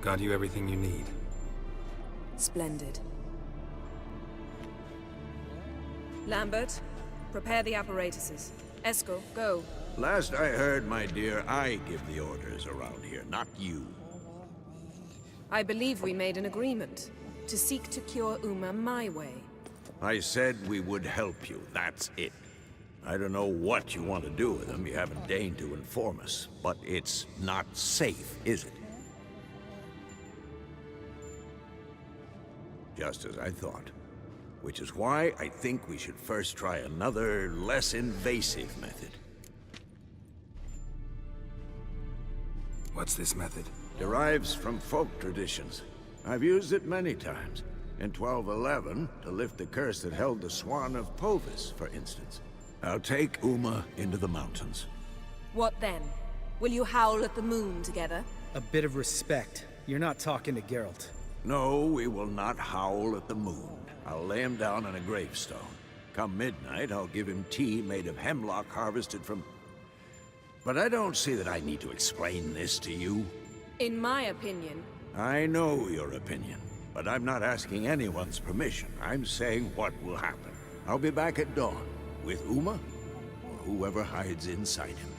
Got you everything you need. Splendid. Lambert, prepare the apparatuses. Eskel, go. Last I heard, my dear, I give the orders around here, not you. I believe we made an agreement to seek to cure Uma my way. I said we would help you, that's it. I don't know what you want to do with them, you haven't deigned to inform us. But it's not safe, is it? Just as I thought. Which is why I think we should first try another, less invasive method. What's this method? Derives from folk traditions. I've used it many times. In 1211, to lift the curse that held the Swan of Povis, for instance. I'll take Uma into the mountains. What then? Will you howl at the moon together? A bit of respect. You're not talking to Geralt. No, we will not howl at the moon. I'll lay him down on a gravestone. Come midnight, I'll give him tea made of hemlock harvested from... But I don't see that I need to explain this to you. In my opinion... I know your opinion, but I'm not asking anyone's permission. I'm saying what will happen. I'll be back at dawn, with Uma, or whoever hides inside him.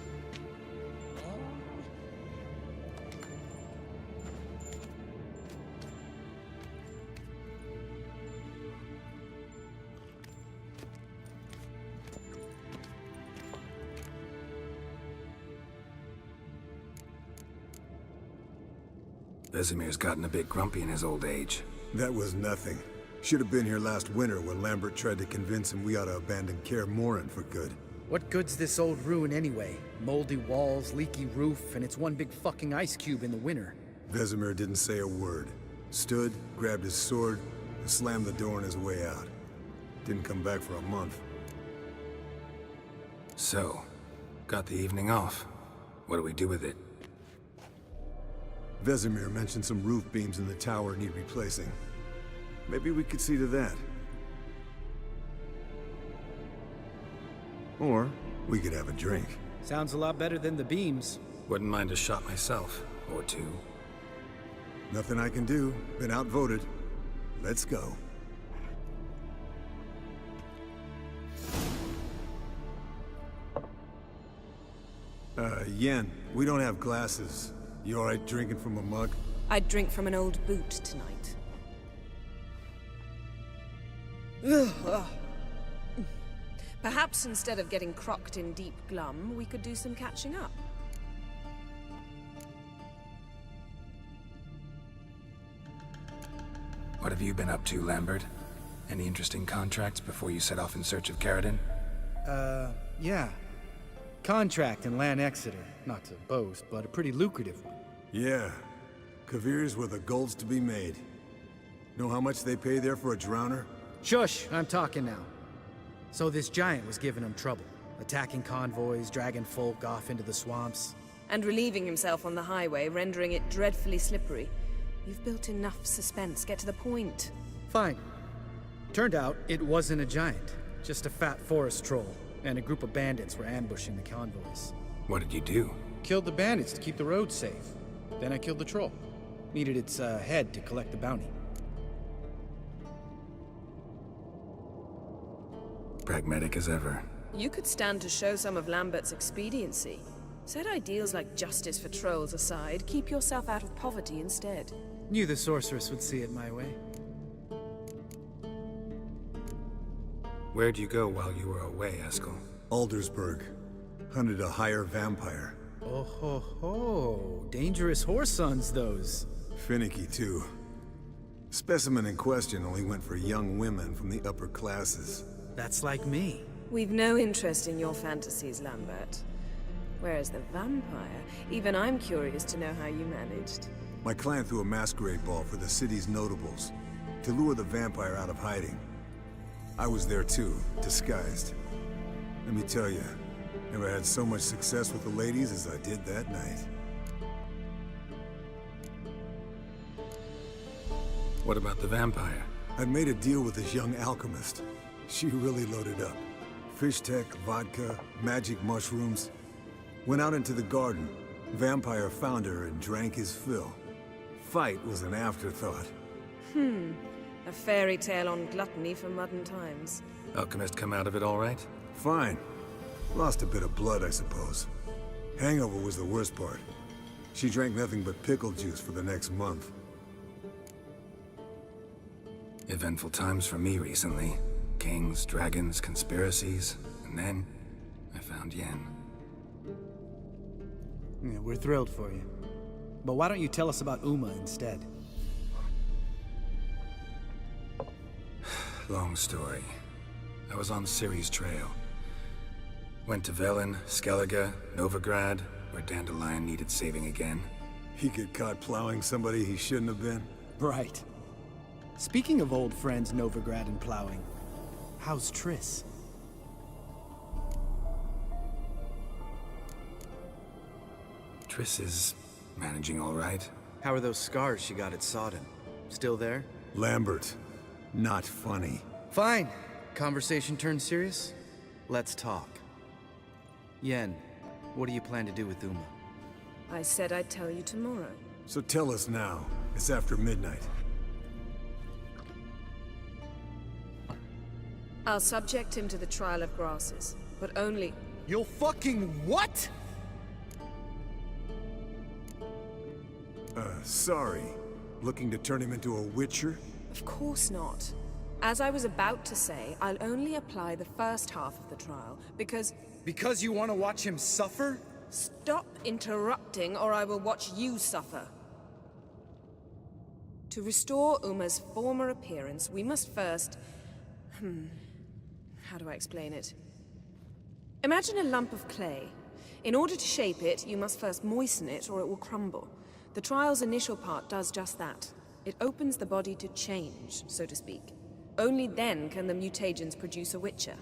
Vesemir's gotten a bit grumpy in his old age. That was nothing. Should have been here last winter when Lambert tried to convince him we ought to abandon Kaer Morhen for good. What good's this old ruin anyway? Moldy walls, leaky roof, and it's one big fucking ice cube in the winter. Vesemir didn't say a word. Stood, grabbed his sword, and slammed the door on his way out. Didn't come back for a month. So, got the evening off. What do we do with it? Vesemir mentioned some roof beams in the tower need replacing. Maybe we could see to that. Or we could have a drink. Sounds a lot better than the beams. Wouldn't mind a shot myself, or two. Nothing I can do. Been outvoted. Let's go. Yen, we don't have glasses. You alright drinking from a mug? I'd drink from an old boot tonight. Perhaps instead of getting crocked in deep glum, we could do some catching up. What have you been up to, Lambert? Any interesting contracts before you set off in search of Caradon? Yeah. Contract in Lan Exeter. Not to boast, but a pretty lucrative one. Yeah. Kavir's where the gold's to be made. Know how much they pay there for a drowner? Shush, I'm talking now. So this giant was giving him trouble. Attacking convoys, dragging folk off into the swamps. And relieving himself on the highway, rendering it dreadfully slippery. You've built enough suspense. Get to the point. Fine. Turned out it wasn't a giant. Just a fat forest troll. And a group of bandits were ambushing the convoys. What did you do? Killed the bandits to keep the roads safe. Then I killed the troll. Needed its head to collect the bounty. Pragmatic as ever. You could stand to show some of Lambert's expediency. Set ideals like justice for trolls aside, keep yourself out of poverty instead. Knew the sorceress would see it my way. Where'd you go while you were away, Eskel? Aldersburg. Hunted a higher vampire. Oh ho ho. Dangerous horse sons, those. Finicky, too. Specimen in question only went for young women from the upper classes. That's like me. We've no interest in your fantasies, Lambert. Whereas the vampire, even I'm curious to know how you managed. My clan threw a masquerade ball for the city's notables, to lure the vampire out of hiding. I was there too, disguised. Let me tell you, never had so much success with the ladies as I did that night. What about the vampire? I'd made a deal with this young alchemist. She really loaded up. Fish tech, vodka, magic mushrooms. Went out into the garden. Vampire found her and drank his fill. fight was an afterthought. A fairy tale on gluttony for modern times. Alchemist come out of it all right? Fine. Lost a bit of blood, I suppose. Hangover was the worst part. She drank nothing but pickle juice for the next month. Eventful times for me recently. Kings, dragons, conspiracies, and then I found Yen. Yeah, we're thrilled for you. But why don't you tell us about Uma instead? Long story. I was on Ciri's trail. Went to Velen, Skellige, Novigrad, where Dandelion needed saving again. He get caught plowing somebody he shouldn't have been. Right. Speaking of old friends Novigrad and plowing, how's Triss? Triss is managing all right. How are those scars she got at Sodden? Still there? Lambert. Not funny. Fine. Conversation turned serious? Let's talk. Yen, what do you plan to do with Uma? I said I'd tell you tomorrow. So tell us now. It's after midnight. I'll subject him to the trial of grasses, but only... You'll fucking what? Sorry. Looking to turn him into a witcher? Of course not. As I was about to say, I'll only apply the first half of the trial, because... Because you want to watch him suffer? Stop interrupting, or I will watch you suffer. To restore Uma's former appearance, we must first... How do I explain it? Imagine a lump of clay. In order to shape it, you must first moisten it, or it will crumble. The trial's initial part does just that. It opens the body to change, so to speak. Only then can the mutagens produce a witcher.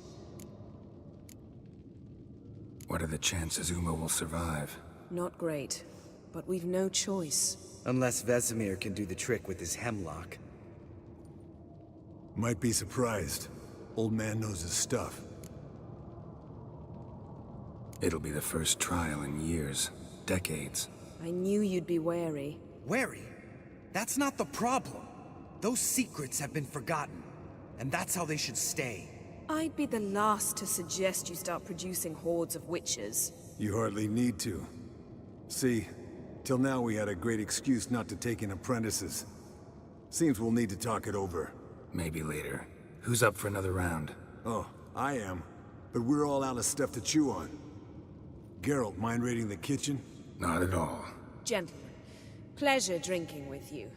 What are the chances Uma will survive? Not great, but we've no choice. Unless Vesemir can do the trick with his hemlock. Might be surprised. Old man knows his stuff. It'll be the first trial in years, decades. I knew you'd be wary. Wary? That's not the problem. Those secrets have been forgotten, and that's how they should stay. I'd be the last to suggest you start producing hordes of witches. You hardly need to. See, till now we had a great excuse not to take in apprentices. Seems we'll need to talk it over. Maybe later. Who's up for another round? Oh, I am. But we're all out of stuff to chew on. Geralt, mind raiding the kitchen? Not at all. Gentlemen, pleasure drinking with you.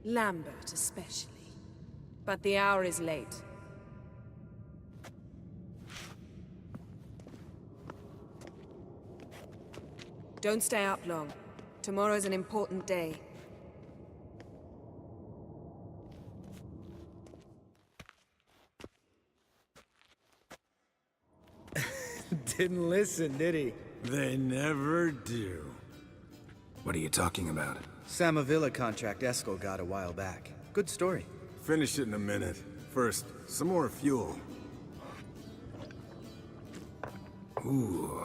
Lambert especially. But the hour is late. Don't stay up long. Tomorrow's an important day. Didn't listen, did he? They never do. What are you talking about? Samavilla contract Eskel got a while back. Good story. Finish it in a minute. First, some more fuel. Ooh,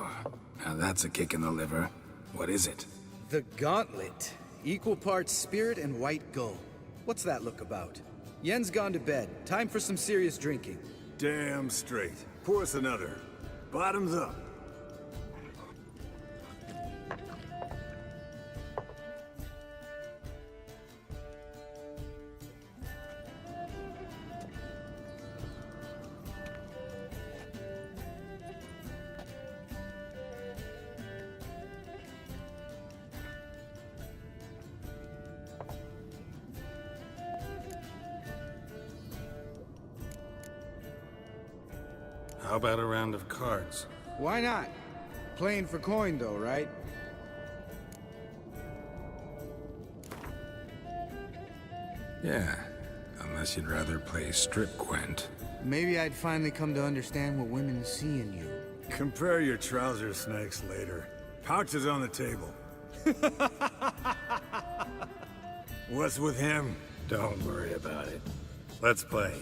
now that's a kick in the liver. What is it? The Gauntlet. Equal parts spirit and white gull. What's that look about? Yen's gone to bed. Time for some serious drinking. Damn straight. Pour us another. Bottoms up. How about a round of cards? Why not? Playing for coin though, right? Yeah, unless you'd rather play strip Gwent. Maybe I'd finally come to understand what women see in you. Compare your trouser snakes later. Pouch is on the table. What's with him? Don't worry about it. Let's play.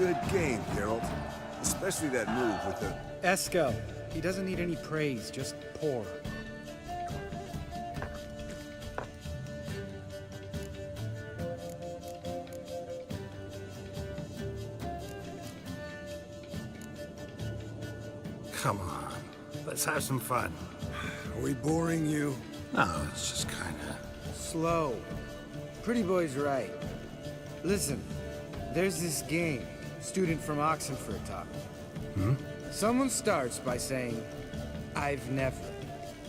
good game, Geralt. Especially that move with the... Eskel. He doesn't need any praise, just pour. Come on, let's have some fun. Are we boring you? No, it's just kinda... Slow. Pretty boy's right. Listen, there's this game student from Oxenford taught me. Someone starts by saying, I've never,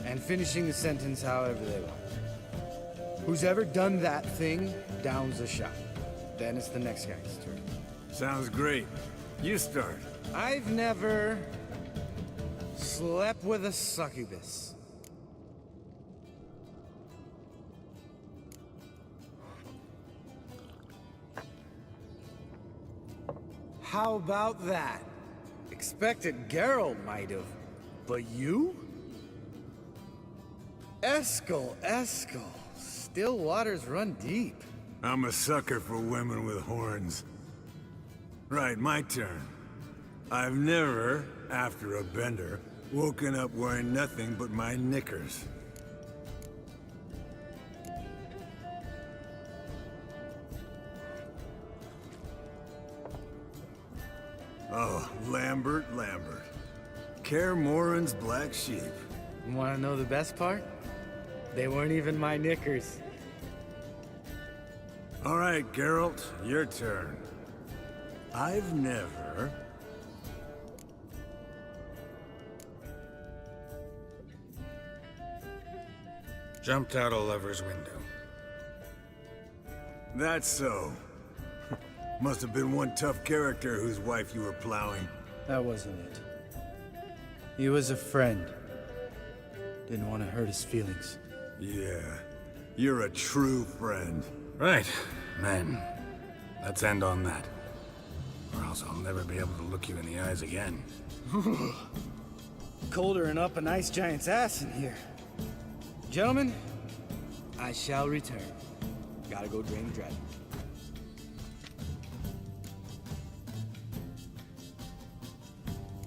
and finishing the sentence however they want. Who's ever done that thing downs a shot. Then it's the next guy's turn. Sounds great. You start. I've never slept with a succubus. How about that? Expected Geralt might have, but you? Eskel. Still waters run deep. I'm a sucker for women with horns. Right, my turn. I've never, after a bender, woken up wearing nothing but my knickers. Oh, Lambert. Kaer Morhen's black sheep. Wanna know the best part? They weren't even my knickers. All right, Geralt, your turn. I've never... Jumped out a lover's window. That's so. Must have been one tough character whose wife you were plowing. That wasn't it. He was a friend. Didn't want to hurt his feelings. Yeah, you're a true friend. Right, men. Let's end on that. Or else I'll never be able to look you in the eyes again. Colder and up an ice giant's ass in here. Gentlemen, I shall return. Gotta go drain the dragon.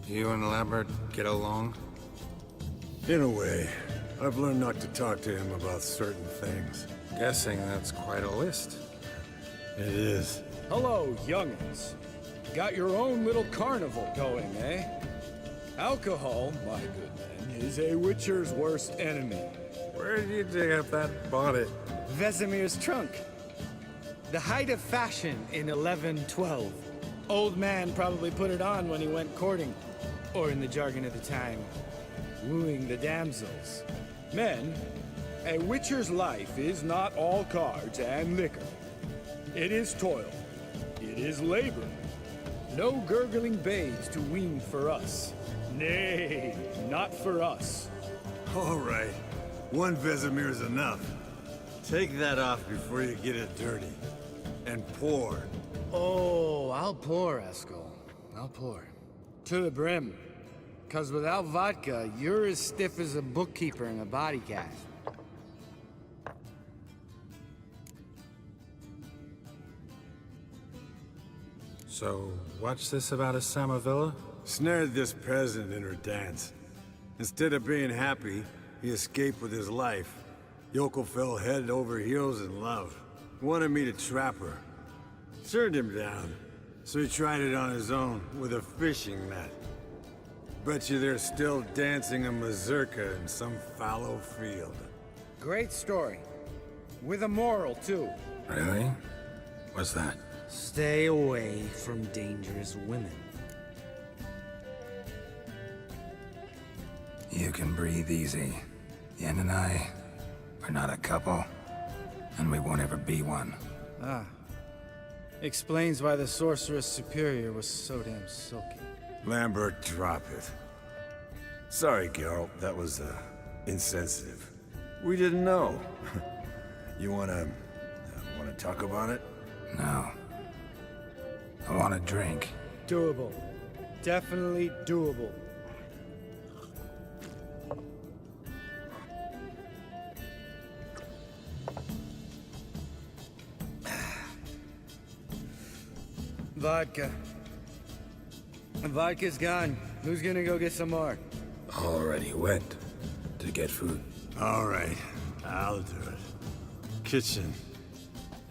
You and Lambert get along? In a way, I've learned not to talk to him about certain things. Guessing that's quite a list. It is. Hello, youngins. Got your own little carnival going, eh? Alcohol, my good man, is a witcher's worst enemy. Where did you dig up that bonnet? Vesemir's trunk. The height of fashion in 1112. Old man probably put it on when he went courting, or in the jargon of the time, wooing the damsels. Men, a witcher's life is not all cards and liquor. It is toil. It is labor. No gurgling babes to wean for us. Nay, not for us. All right. One Vesemir's enough. Take that off before you get it dirty. And pour. Oh, I'll pour, Eskel. I'll pour. To the brim. 'Cause without vodka, you're as stiff as a bookkeeper in a body cast. So, what's this about a Samavilla? Snared this peasant in her dance. Instead of being happy, he escaped with his life. Yoko fell head over heels in love. Wanted me to trap her. Turned him down. So he tried it on his own, with a fishing net. Bet you they're still dancing a mazurka in some fallow field. Great story. With a moral, too. Really? What's that? Stay away from dangerous women. You can breathe easy. Yen and I, we're not a couple, and we won't ever be one. Ah. Explains why the Sorceress Superior was so damn silky. Lambert, drop it. Sorry, Geralt, that was, insensitive. We didn't know. You wanna talk about it? No. I want a drink. Doable. Definitely doable. Vodka. Vodka's gone. Who's gonna go get some more? Already went to get food. All right, I'll do it. Kitchen.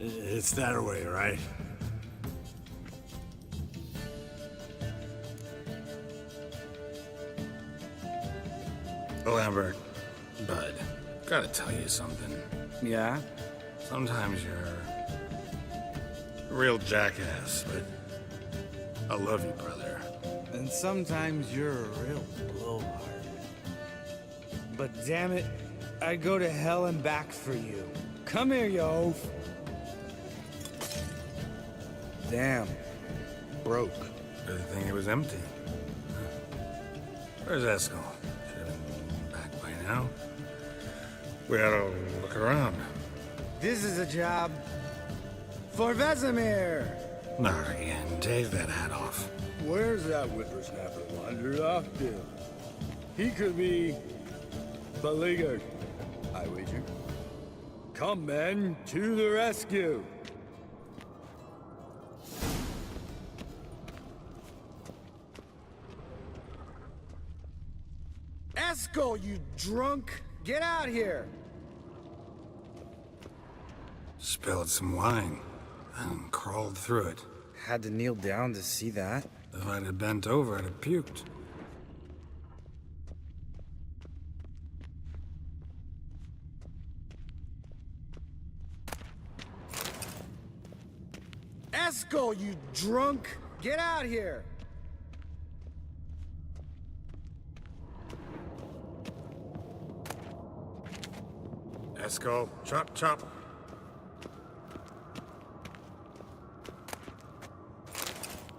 It's that way, right? Lambert, bud, gotta tell you something. Yeah? Sometimes you're a real jackass, but I love you, brother. And sometimes you're a real blowhard. But damn it, I'd go to hell and back for you. Come here, you oaf. Damn. Broke. Good thing it was empty. Where's Eskel? Should have been back by now. We ought to look around. This is a job for Vesemir. Not again. Take that hat off. Where's that whippersnapper wandered off to? He could be beleaguered, I wager. Come, men, to the rescue. Eskel, you drunk! Get out here! Spilled some wine and crawled through it. Had to kneel down to see that. If I'd have bent over, I'd have puked. Eskel, you drunk! Get out here! Eskel, chop, chop.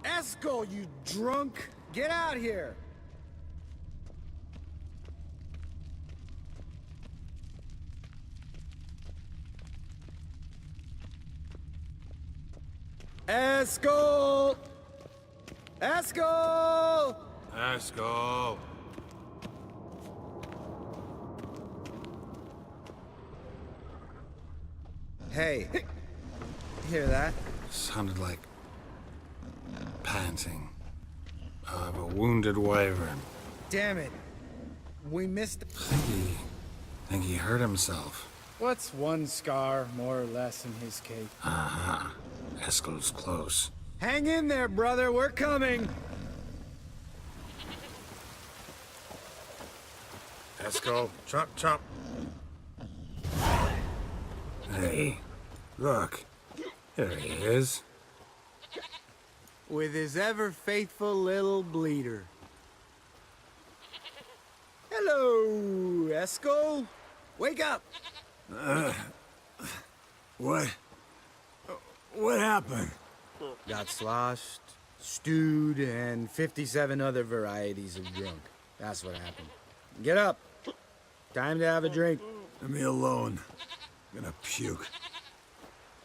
Eskel, you drunk! Get out here! Eskel! Eskel! Eskel. Hey, hear that? Sounded like panting of a wounded wyvern. Damn it. We missed... Think he hurt himself. What's one scar more or less in his case? Aha. Eskel's close. Hang in there, brother. We're coming. Eskel, chop, chop. Hey, look. There he is. With his ever-faithful little bleeder. Hello, Eskel. Wake up. What? What happened? Got sloshed, stewed, and 57 other varieties of drunk. That's what happened. Get up. Time to have a drink. Leave me alone. I'm gonna puke.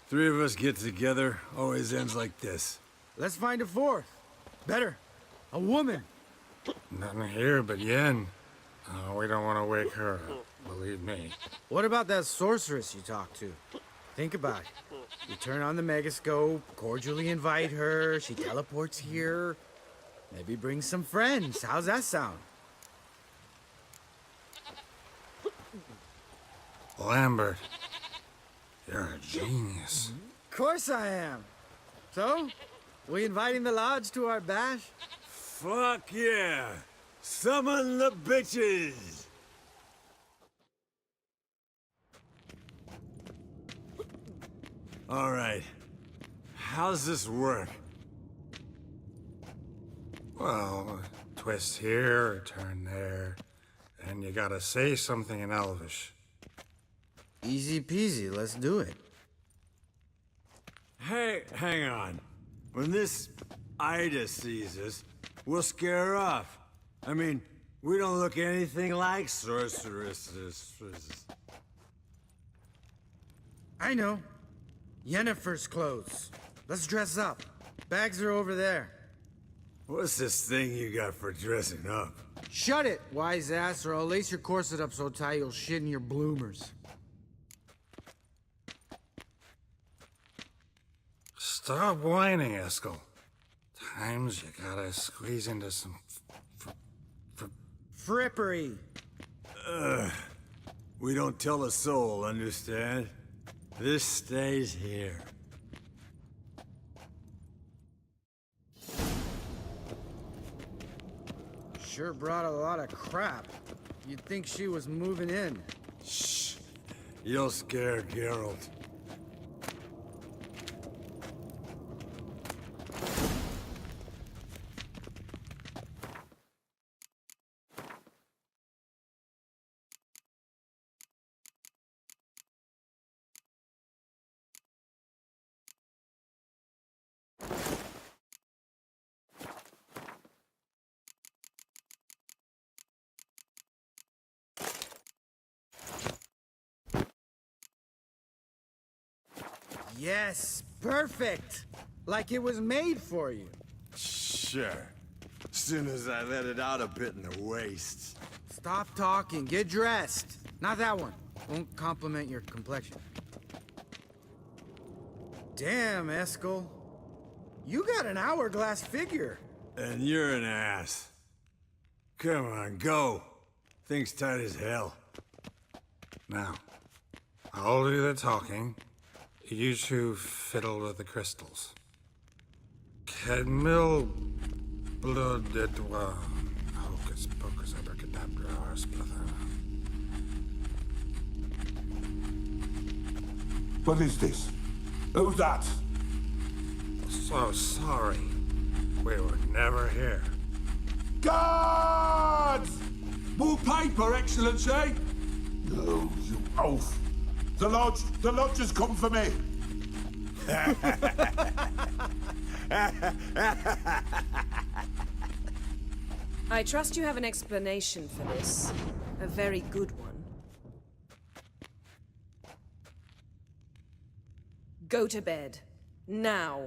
Three of us get together, always ends like this. Let's find a fourth. Better. A woman. Nothing here but Yen. We don't want to wake her up, believe me. What about that sorceress you talked to? Think about it. You turn on the megascope, cordially invite her, she teleports here. Maybe bring some friends. How's that sound? Lambert, you're a genius. Of course I am. So, we inviting the lodge to our bash? Fuck yeah! Summon the bitches! All right. How's this work? Well, twist here or turn there, and you gotta say something in Elvish. Easy peasy, let's do it. Hey, hang on. When this Ida sees us, we'll scare her off. I mean, we don't look anything like sorceresses. I know. Yennefer's clothes. Let's dress up. Bags are over there. What's this thing you got for dressing up? Shut it, wise ass, or I'll lace your corset up so tight you'll shit in your bloomers. Stop whining, Eskel. Sometimes you gotta squeeze into some Frippery. We don't tell a soul, understand? This stays here. Sure brought a lot of crap. You'd think she was moving in. Shh. You'll scare Geralt. Yes, perfect. Like it was made for you. Sure. Soon as I let it out a bit in the waist. Stop talking, get dressed. Not that one. Won't compliment your complexion. Damn, Eskel. You got an hourglass figure. And you're an ass. Come on, go. Thing's tight as hell. Now, I'll do the talking. You two fiddle with the crystals. Cadmil blood de doigt. Hocus pocus abracadabra splither. What is this? Who's that? So sorry. We were never here. Guards! More paper, Excellency! No, you oaf! The lodge has come for me! I trust you have an explanation for this. A very good one. Go to bed. Now.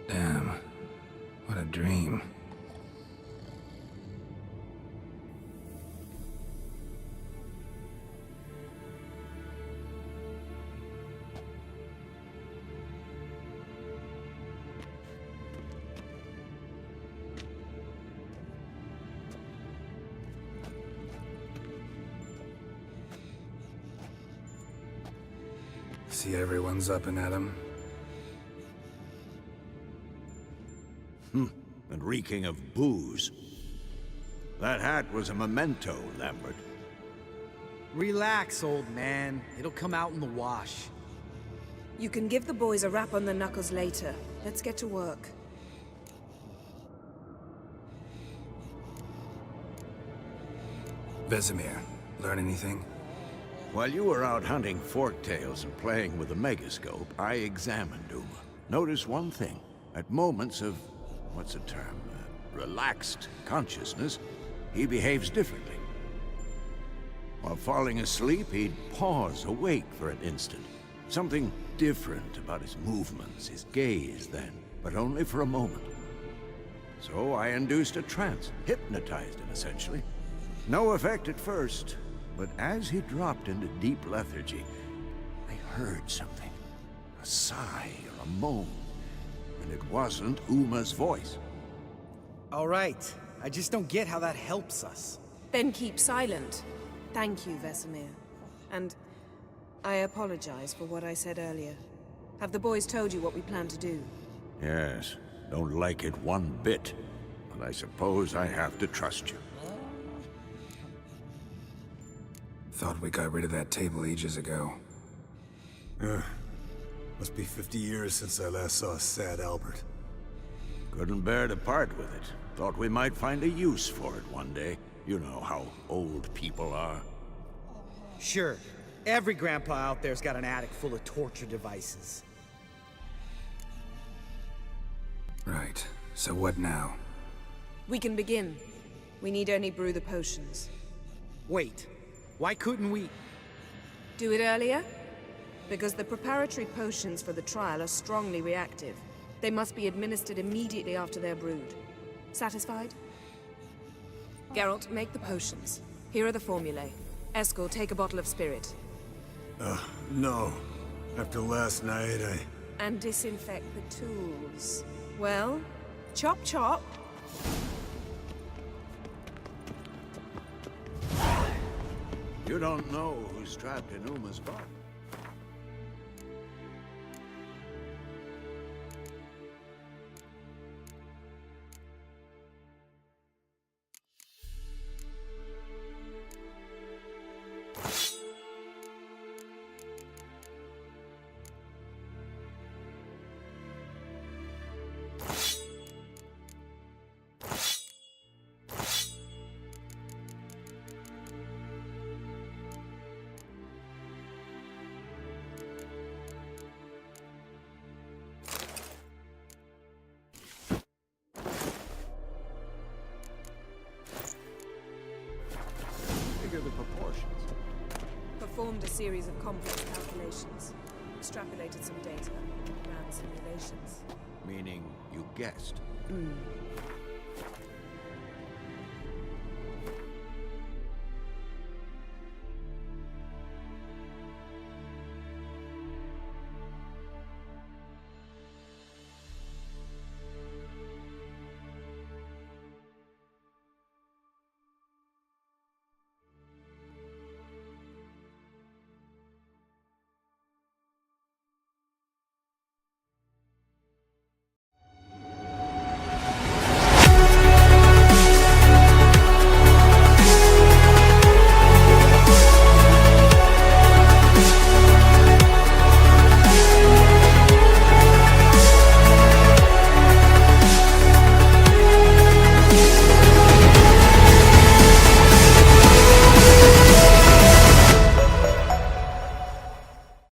Damn. What a dream. See everyone's up and at 'em. And reeking of booze. That hat was a memento, Lambert. Relax, old man. It'll come out in the wash. You can give the boys a rap on the knuckles later. Let's get to work. Vesemir, learn anything? While you were out hunting forktails and playing with the megascope, I examined Uma. Notice one thing. At moments of, what's the term, relaxed consciousness, he behaves differently. While falling asleep, he'd pause awake for an instant. Something different about his movements, his gaze then, but only for a moment. So I induced a trance, hypnotized him essentially. No effect at first, but as he dropped into deep lethargy, I heard something. A sigh or a moan. And it wasn't Uma's voice. All right. I just don't get how that helps us. Then keep silent. Thank you, Vesemir. And I apologize for what I said earlier. Have the boys told you what we plan to do? Yes, don't like it one bit. But I suppose I have to trust you. Thought we got rid of that table ages ago. Must be 50 years since I last saw sad Albert. Couldn't bear to part with it. Thought we might find a use for it one day. You know how old people are. Sure. Every grandpa out there's got an attic full of torture devices. Right. So what now? We can begin. We need only brew the potions. Wait. Why couldn't we... Do it earlier? because the preparatory potions for the trial are strongly reactive. They must be administered immediately after they're brewed. Satisfied? Geralt, make the potions. Here are the formulae. Eskel, take a bottle of spirit. No. After last night, And disinfect the tools. Well, chop chop. You don't know who's trapped in Uma's vault. The proportions. Performed a series of complex calculations. Extrapolated some data. Ran simulations. Meaning you guessed.